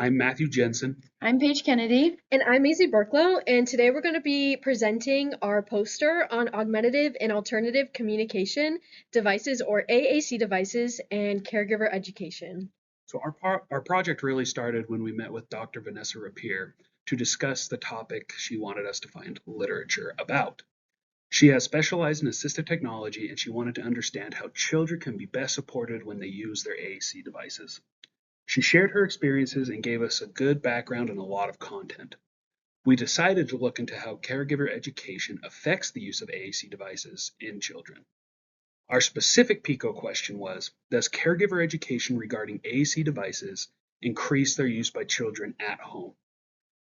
I'm Matthew Jensen. I'm Paige Kennedy. And I'm Maisy Burklow, and today we're going to be presenting our poster on augmentative and alternative communication devices, or AAC devices, and caregiver education. So our project really started when we met with Dr. Vanessa Rapier to discuss the topic she wanted us to find literature about. She has specialized in assistive technology, and she wanted to understand how children can be best supported when they use their AAC devices. She shared her experiences and gave us a good background and a lot of content. We decided to look into how caregiver education affects the use of AAC devices in children. Our specific PICO question was, does caregiver education regarding AAC devices increase their use by children at home?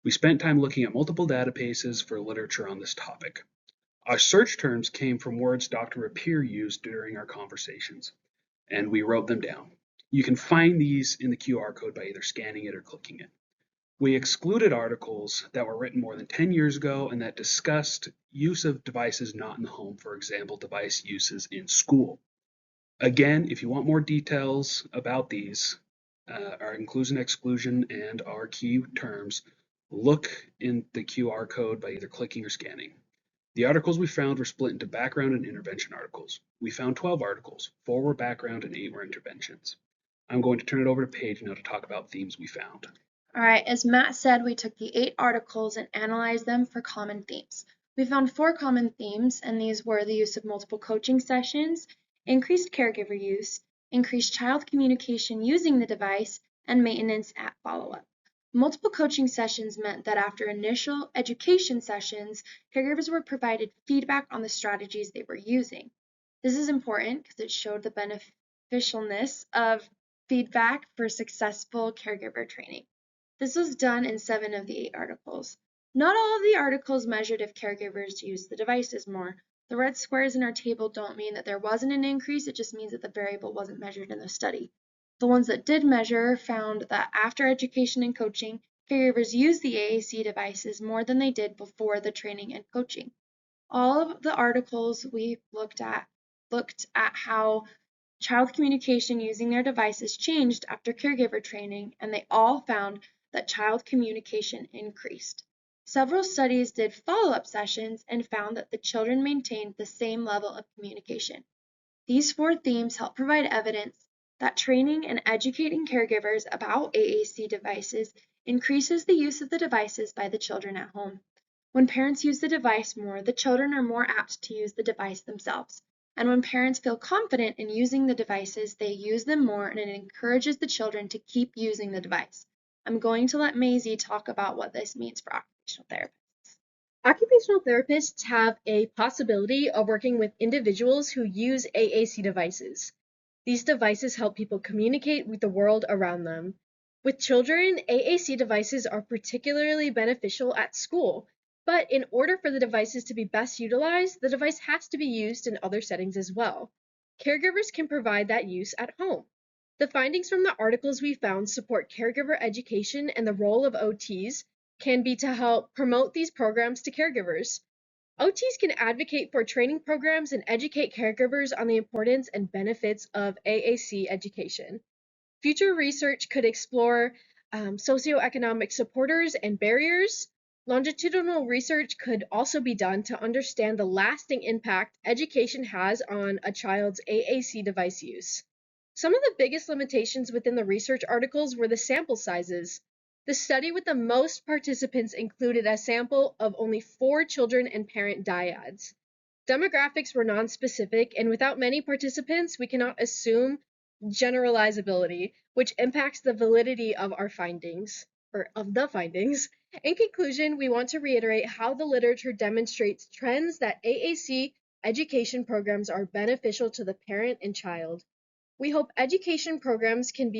We spent time looking at multiple databases for literature on this topic. Our search terms came from words Dr. Rapier used during our conversations, and we wrote them down. You can find these in the QR code by either scanning it or clicking it. We excluded articles that were written more than 10 years ago and that discussed use of devices not in the home, for example, device uses in school. Again, if you want more details about these, our inclusion, exclusion, and our key terms, look in the QR code by either clicking or scanning. The articles we found were split into background and intervention articles. We found 12 articles, 4 were background and 8 were interventions. I'm going to turn it over to Paige now to talk about themes we found. All right, as Matt said, we took the 8 articles and analyzed them for common themes. We found 4 common themes, and these were the use of multiple coaching sessions, increased caregiver use, increased child communication using the device, and maintenance at follow-up. Multiple coaching sessions meant that after initial education sessions, caregivers were provided feedback on the strategies they were using. This is important because it showed the beneficialness of feedback for successful caregiver training. This was done in 7 of the 8 articles. Not all of the articles measured if caregivers used the devices more. The red squares in our table don't mean that there wasn't an increase, it just means that the variable wasn't measured in the study. The ones that did measure found that after education and coaching, caregivers used the AAC devices more than they did before the training and coaching. All of the articles we looked at how child communication using their devices changed after caregiver training, and they all found that child communication increased. Several studies did follow-up sessions and found that the children maintained the same level of communication. These 4 themes help provide evidence that training and educating caregivers about AAC devices increases the use of the devices by the children at home. When parents use the device more, the children are more apt to use the device themselves. And when parents feel confident in using the devices, they use them more, and it encourages the children to keep using the device. I'm going to let Maisy talk about what this means for occupational therapists. Occupational therapists have a possibility of working with individuals who use AAC devices. These devices help people communicate with the world around them. With children, AAC devices are particularly beneficial at school, but in order for the devices to be best utilized, the device has to be used in other settings as well. Caregivers can provide that use at home. The findings from the articles we found support caregiver education, and the role of OTs can be to help promote these programs to caregivers. OTs can advocate for training programs and educate caregivers on the importance and benefits of AAC education. Future research could explore socioeconomic supporters and barriers. Longitudinal research could also be done to understand the lasting impact education has on a child's AAC device use. Some of the biggest limitations within the research articles were the sample sizes. The study with the most participants included a sample of only 4 children and parent dyads. Demographics were nonspecific, and without many participants, we cannot assume generalizability, which impacts the validity of our findings, or of the findings. In conclusion, we want to reiterate how the literature demonstrates trends that AAC education programs are beneficial to the parent and child. We hope education programs can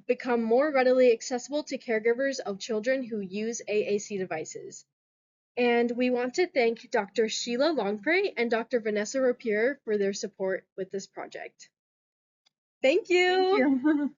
become more readily accessible to caregivers of children who use AAC devices. And we want to thank Dr. Sheila Longpre and Dr. Vanessa Rapier for their support with this project. Thank you. Thank you.